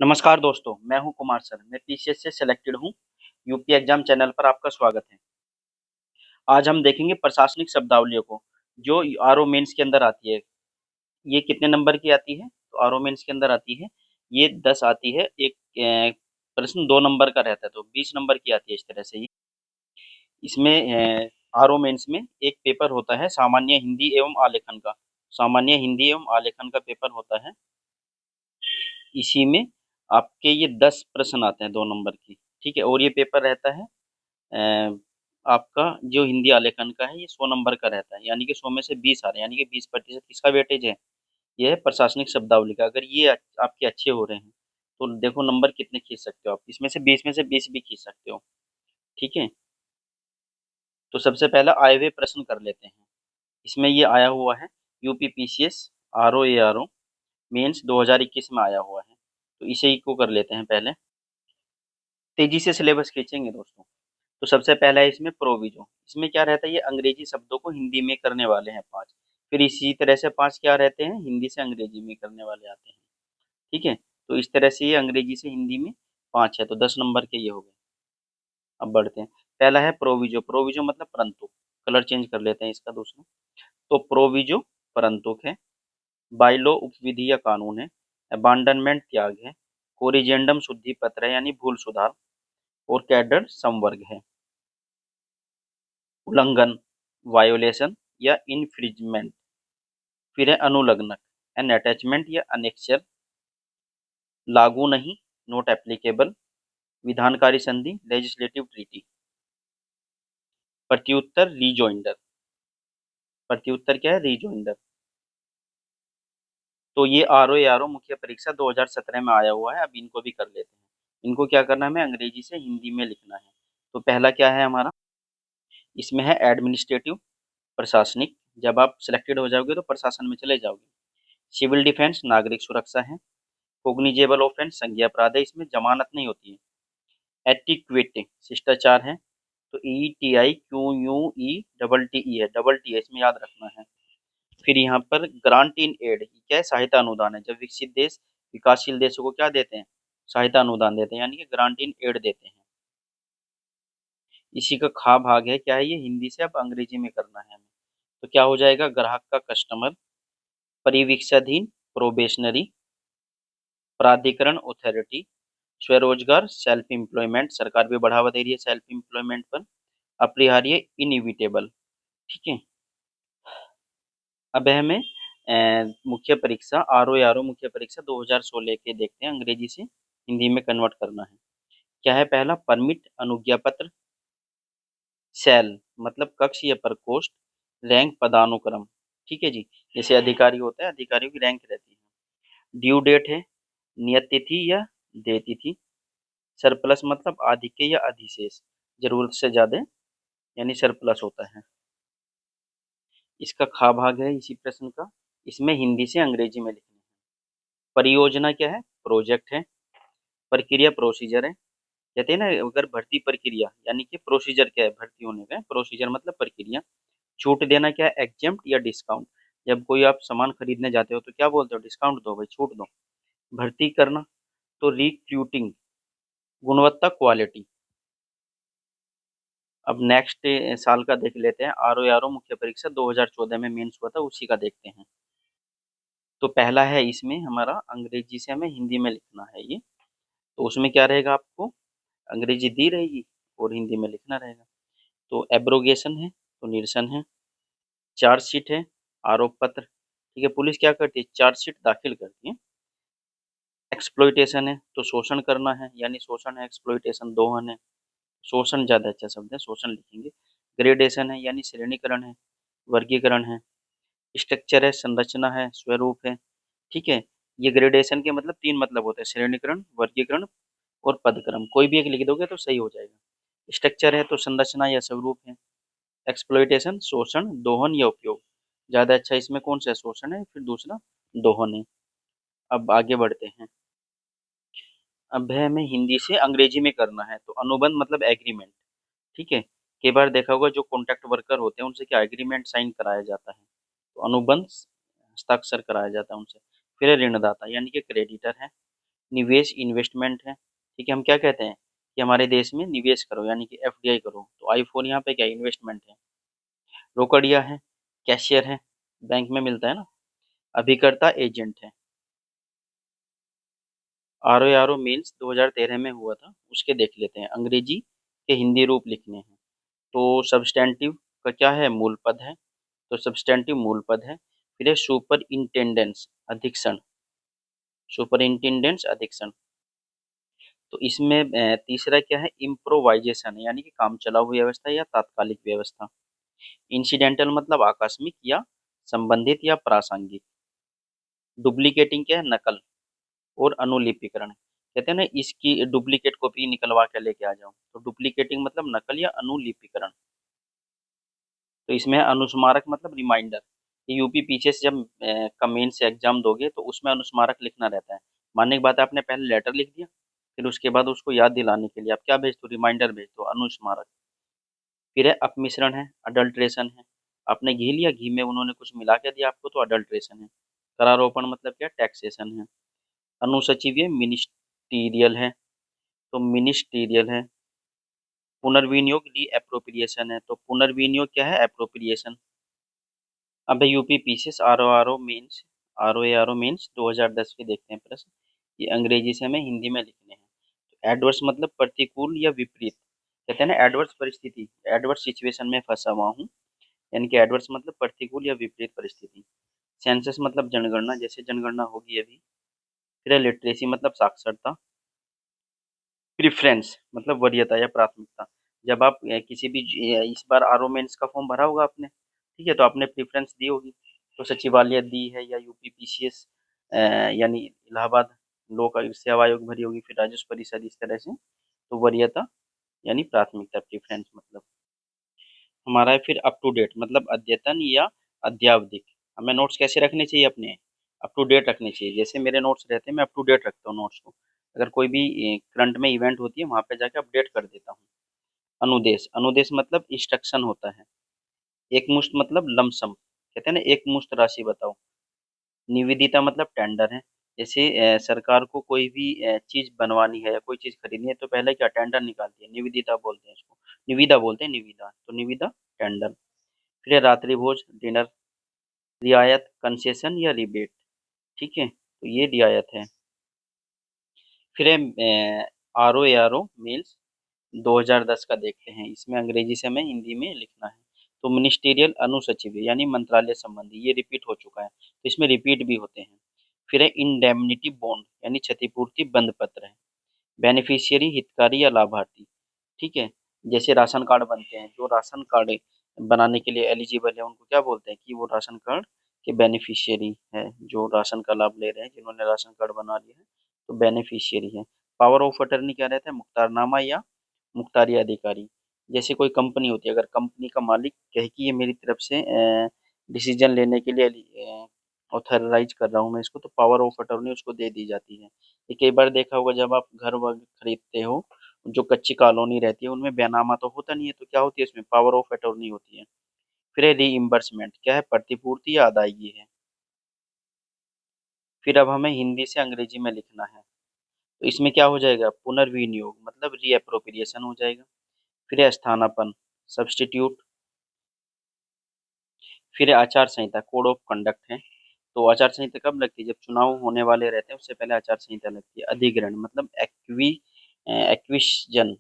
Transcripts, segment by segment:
नमस्कार दोस्तों, मैं हूं कुमार सर। मैं पीसीएस से सिलेक्टेड हूं। यूपी एग्जाम चैनल पर आपका स्वागत है। आज हम देखेंगे प्रशासनिक शब्दावलियों को जो आरओ मेंस के अंदर आती है। ये कितने नंबर की आती है? तो आरओ मेंस के अंदर आती है ये 10 आती है। एक प्रश्न 2 नंबर का रहता है तो 20 नंबर की आती है इस तरह से ये। इसमें आरओ मेंस में एक पेपर होता है सामान्य हिंदी एवं आलेखन का। सामान्य हिंदी एवं आलेखन का पेपर होता है। इसी में आपके ये 10 प्रश्न आते हैं 2 नंबर की। ठीक है, और ये पेपर रहता है अ, आपका जो हिंदी आलेखन का है ये 100 नंबर का रहता है, यानी कि 100 में से 20 आ रहे हैं, यानी कि 20% किसका वेटेज है? ये है प्रशासनिक शब्दावली का। अगर ये आपके अच्छे हो रहे हैं तो देखो नंबर कितने खींच सकते हो आप। इसमें से 20 में से 20 भी खींच सकते हो। ठीक है, तो सबसे पहला आए हुए प्रश्न कर लेते हैं। इसमें ये आया हुआ है UP PCS RO A R O mains 2021 में आया हुआ है। तो इसे ही को कर लेते हैं पहले। तेजी से सिलेबस खींचेंगे दोस्तों। तो सबसे पहला है इसमें प्रोविजो। इसमें क्या रहता है? ये अंग्रेजी शब्दों को हिंदी में करने वाले हैं 5। फिर इसी तरह से 5 क्या रहते हैं? हिंदी से अंग्रेजी में करने वाले आते हैं। ठीक है, तो इस तरह से ये अंग्रेजी से हिंदी में 5 है, तो 10 नंबर के ये हो गए। अब बढ़ते हैं। पहला है प्रोविजो। प्रोविजो मतलब परंतु। कलर चेंज कर लेते हैं इसका दूसरा। तो प्रोविजो परंतुक है। बाइलो उपविधि या कानून है। अबांडनमेंट त्याग है। कोरिजेंडम शुद्धि पत्र है यानी भूल सुधार। और कैडर संवर्ग है। उल्लंघन वायोलेशन या इन्फ्रिजमेंट। फिर है अनुलग्नक एन अटैचमेंट या अनेक्चर। लागू नहीं नॉट एप्लीकेबल। विधानकारी संधि लेजिस्लेटिव ट्रीटी। प्रत्युत्तर रीजॉइंडर। प्रत्युत्तर क्या है? रीजॉइंडर। तो ये आर ओ मुख्य परीक्षा 2017 में आया हुआ है। अब इनको भी कर लेते हैं। इनको क्या करना है? हमें अंग्रेजी से हिंदी में लिखना है। तो पहला क्या है हमारा? इसमें है एडमिनिस्ट्रेटिव, प्रशासनिक। जब आप सिलेक्टेड हो जाओगे तो प्रशासन में चले जाओगे। सिविल डिफेंस नागरिक सुरक्षा है। कोग्निजेबल ऑफेंस संज्ञेय अपराध है, इसमें जमानत नहीं होती है। एटिक्वेट शिष्टाचार है। तो ETIQUE डबल टी है, इसमें याद रखना है। फिर यहाँ पर ग्रांट इन एड क्या है? सहायता अनुदान है। जब विकसित देश विकासशील देशों को क्या देते हैं? सहायता अनुदान देते हैं, यानी कि ग्रांट इन एड देते हैं। इसी का खा भाग है क्या है? ये हिंदी से अब अंग्रेजी में करना है हमें। तो क्या हो जाएगा? ग्राहक का कस्टमर। परिवीक्षाधीन प्रोबेशनरी। प्राधिकरण अथॉरिटी। स्वरोजगार सेल्फ एम्प्लॉयमेंट, सरकार भी बढ़ावा दे रही है सेल्फ एम्प्लॉयमेंट पर। अपरिहार्य इनइविटेबल। ठीक है, अब हमें मुख्य परीक्षा आर ओ मुख्य परीक्षा 2016 के देखते हैं। अंग्रेजी से हिंदी में कन्वर्ट करना है। क्या है? पहला परमिट अनुज्ञा पत्र। सेल मतलब कक्ष या प्रकोष्ठ। रैंक पदानुक्रम। ठीक है जी, जैसे अधिकारी होता है, अधिकारियों की रैंक रहती है। ड्यू डेट है नियत तिथि या देय तिथि। सरप्लस मतलब आधिक्य या अधिशेष, जरूरत से ज्यादा यानी सरप्लस होता है। इसका खा भाग है इसी प्रश्न का। इसमें हिंदी से अंग्रेजी में लिखना है। परियोजना क्या है? प्रोजेक्ट है। प्रक्रिया प्रोसीजर है। कहते हैं ना, अगर भर्ती प्रक्रिया यानी कि प्रोसीजर क्या है? भर्ती होने का प्रोसीजर मतलब प्रक्रिया। छूट देना क्या है? एग्जेम्प्ट या डिस्काउंट। जब कोई आप सामान खरीदने जाते हो तो क्या बोलते हो? डिस्काउंट दो भाई, छूट दो। भर्ती करना तो रिक्रूटिंग। गुणवत्ता क्वालिटी। अब नेक्स्ट साल का देख लेते हैं। आर ओ मुख्य परीक्षा 2014 में मेंस हुआ था, उसी का देखते हैं। तो पहला है इसमें हमारा अंग्रेजी से हमें हिंदी में लिखना है ये। तो उसमें क्या रहेगा? आपको अंग्रेजी दी रहेगी और हिंदी में लिखना रहेगा। तो एब्रोगेशन है तो निरसन है। चार्जशीट है आरोप पत्र। ठीक है, पुलिस क्या करती है? चार्जशीट दाखिल करती है। एक्सप्लॉइटेशन है तो शोषण करना है, यानी शोषण है, एक्सप्लॉइटेशन दोहन है। शोषण ज्यादा अच्छा शब्द है, शोषण लिखेंगे। ग्रेडेशन है यानी श्रेणीकरण है, वर्गीकरण है। स्ट्रक्चर है संरचना है, स्वरूप है। ठीक है, ये ग्रेडेशन के मतलब 3 मतलब होते हैं: श्रेणीकरण, वर्गीकरण और पदक्रम। कोई भी एक लिख दोगे तो सही हो जाएगा। स्ट्रक्चर है तो संरचना या स्वरूप है। एक्सप्लॉइटेशन शोषण, दोहन या उपयोग। ज्यादा अच्छा इसमें कौन सा है? शोषण है, फिर दूसरा दोहन है। अब आगे बढ़ते हैं। अब है हमें हिंदी से अंग्रेजी में करना है। तो अनुबंध मतलब एग्रीमेंट। ठीक है, कई बार देखा होगा जो कॉन्ट्रैक्ट वर्कर होते हैं उनसे क्या एग्रीमेंट साइन कराया जाता है। तो अनुबंध हस्ताक्षर कराया जाता है उनसे। फिर है ऋणदाता यानी कि क्रेडिटर है। निवेश इन्वेस्टमेंट है। ठीक है, हम क्या कहते हैं कि हमारे देश में निवेश करो यानी कि एफडीआई करो, तो आई4 यहाँ पे क्या इन्वेस्टमेंट है। रोकड़िया है, कैशियर है, बैंक में मिलता है ना। अभिकर्ता एजेंट है। आर ओ मीन्स 2013 में हुआ था, उसके देख लेते हैं। अंग्रेजी के हिंदी रूप लिखने हैं। तो सब्सटेंटिव का क्या है, मूल पद है। तो सब्सटेंटिव मूल पद है। फिर है सुपर इंटेंडेंस अधीक्षण, सुपर इंटेंडेंस अधीक्षण। तो इसमें तीसरा क्या है, इम्प्रोवाइजेशन यानी कि काम चलाऊ व्यवस्था या तात्कालिक व्यवस्था। इंसिडेंटल मतलब आकस्मिक या संबंधित या प्रासंगिक। डुप्लीकेटिंग क्या है, नकल और अनुलिपिकरण। कहते हैं ना इसकी डुप्लीकेट कॉपी निकलवा के लेके आ जाओ, तो डुप्लीकेटिंग मतलब नकल या अनुलिपिकरण। तो इसमें है अनुस्मारक मतलब रिमाइंडर। यूपी पीछे से जब का मेंस से एग्जाम दोगे तो उसमें अनुस्मारक लिखना रहता है। मानने की बात है आपने पहले लेटर लिख दिया, फिर उसके बाद उसको याद दिलाने के लिए आप क्या भेज दो, रिमाइंडर भेज दो, अनुस्मारक। फिर है अपमिश्रण है, अडल्ट्रेशन है। आपने घी लिया, घी में उन्होंने कुछ मिला के दिया आपको, तो अडल्ट्रेशन है। करारोपण मतलब क्या, टैक्सेशन है। अनुसचिव मिनिस्टीरियल है, तो मिनिस्टीरियल है। पुनर्विनियोग री एप्रोप्रिएशन है, तो पुनर्विनियोग क्या है, एप्रोप्रिएशन। अब UP PCS R O mains, R O mains 2010 के देखते हैं प्रश्न। ये अंग्रेजी से हमें हिंदी में लिखने हैं। तो एडवर्स मतलब प्रतिकूल या विपरीत। कहते हैं ना एडवर्स परिस्थिति, एडवर्स सिचुएशन में फंसा हुआ हूँ, यानी कि एडवर्स मतलब प्रतिकूल या विपरीत परिस्थिति। सेंसस मतलब जनगणना, जैसे जनगणना होगी अभी। फिर लिटरेसी मतलब साक्षरता। प्रेफरेंस मतलब वरीयता या प्राथमिकता। जब आप किसी भी इस बार आर ओ मेंस का फॉर्म भरा होगा आपने, ठीक है, तो आपने प्रेफरेंस दी होगी। तो सचिवालय दी है या यूपी पीसीएस यानी इलाहाबाद लोक सेवा आयोग भरी होगी, फिर राजस्व परिषद, इस तरह से। तो वरीयता यानी प्राथमिकता, प्रेफरेंस मतलब। हमारा है फिर अप टू डेट मतलब अद्यतन या अद्यावधिक। हमें नोट्स कैसे रखने चाहिए अपने, अप टू डेट रखने चाहिए। जैसे मेरे नोट्स रहते हैं, मैं अप टू डेट रखता हूँ नोट्स को। अगर कोई भी करंट में इवेंट होती है वहाँ पे जाके अपडेट कर देता हूँ। अनुदेश, अनुदेश मतलब इंस्ट्रक्शन होता है। एक मुश्त मतलब लमसम, कहते हैं ना एक मुश्त राशि बताओ। निवेदिता मतलब टेंडर है। जैसे सरकार को कोई भी चीज बनवानी है या कोई चीज खरीदनी है, तो पहले क्या टेंडर निकालती है, निवेदिता बोलते हैं इसको। निविदा बोलते हैं, निविदा, तो निविदा टेंडर। फिर है रात्रि भोज, डिनर। रियायत कंसेशन या रिबेट, ठीक है, तो ये रियायत है। फिर है आर ओ मील्स 2010 का देखते हैं। इसमें अंग्रेजी से हमें हिंदी में लिखना है। तो मिनिस्टीरियल अनुसचिव यानी मंत्रालय संबंधी, ये रिपीट हो चुका है, तो इसमें रिपीट भी होते हैं। फिर है इंडेमनिटी बॉन्ड यानी क्षतिपूर्ति बंद पत्र है। बेनिफिशियरी हितकारी या लाभार्थी, ठीक है। जैसे राशन कार्ड बनते हैं, जो राशन कार्ड बनाने के लिए एलिजिबल है उनको क्या बोलते हैं कि वो राशन कार्ड के बेनिफिशियरी है, जो राशन का लाभ ले रहे हैं, जिन्होंने राशन कार्ड बना लिया है, तो बेनिफिशियरी है। पावर ऑफ अटर्नी क्या रहता है, मुख्तारनामा या मुख्तारी अधिकारी। जैसे कोई कंपनी होती है, अगर कंपनी का मालिक कहे कि ये मेरी तरफ से डिसीजन लेने के लिए ऑथराइज कर रहा हूँ मैं इसको, तो पावर ऑफ अटर्नी उसको दे दी जाती है। ये कई बार देखा होगा जब आप घर वर खरीदते हो, जो कच्ची कॉलोनी रहती है उनमें बैनामा तो होता नहीं है, तो क्या होती है इसमें पावर ऑफ अटॉर्नी होती है। फिर है रीइम्बर्समेंट, क्या है, प्रतिपूर्ति या अदायगी है। फिर अब हमें हिंदी से अंग्रेजी में लिखना है, तो इसमें क्या हो जाएगा, पुनर्विनियोग मतलब रीअप्रोप्रिएशन हो जाएगा। फिर है स्थानापन्न, सब्स्टिट्यूट। फिर है आचार संहिता, कोड ऑफ कंडक्ट है। तो आचार संहिता कब लगती है, जब चुनाव होने वाले रहते हैं उससे पहले आचार संहिता लगती है। अधिग्रहण मतलब एक्विजन,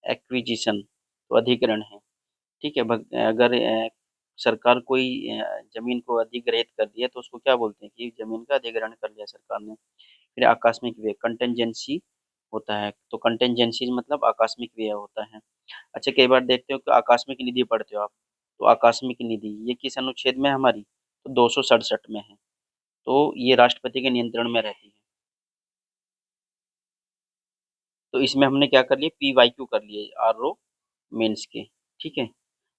एक्विजिशन, तो अधिग्रहण है। ठीक है, अगर सरकार कोई जमीन को अधिग्रहित कर दिया तो उसको क्या बोलते हैं कि जमीन का अधिग्रहण कर लिया सरकार ने। फिर आकस्मिक व्यय, कंटेंजेंसी होता है, तो कंटेंजेंसी मतलब आकस्मिक व्यय होता है। अच्छा, कई बार देखते हो कि आकस्मिक निधि पढ़ते हो आप, तो आकस्मिक निधि ये किस अनुच्छेद में है हमारी, तो 267 में है। तो ये राष्ट्रपति के नियंत्रण में रहती है। तो इसमें हमने क्या कर लिया, PYQ कर लिए आर ओ मेंस के। ठीक है,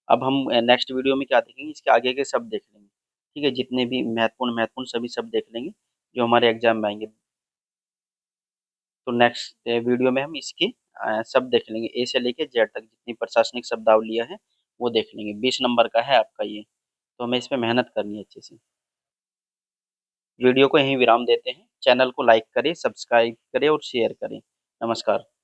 अब हम नेक्स्ट वीडियो में क्या देखेंगे, इसके आगे के सब देख लेंगे। ठीक है, जितने भी महत्वपूर्ण महत्वपूर्ण सभी सब देख लेंगे जो हमारे एग्जाम में आएंगे। तो नेक्स्ट वीडियो में हम इसके सब देख लेंगे, ए से लेके जेड तक जितनी प्रशासनिक शब्दावलियां हैं वो देख लेंगे। 20 नंबर का है आपका ये, तो हमें इस पे मेहनत करनी है अच्छे से। वीडियो को यहीं विराम देते हैं। चैनल को लाइक करें, सब्सक्राइब करें और शेयर करें। नमस्कार।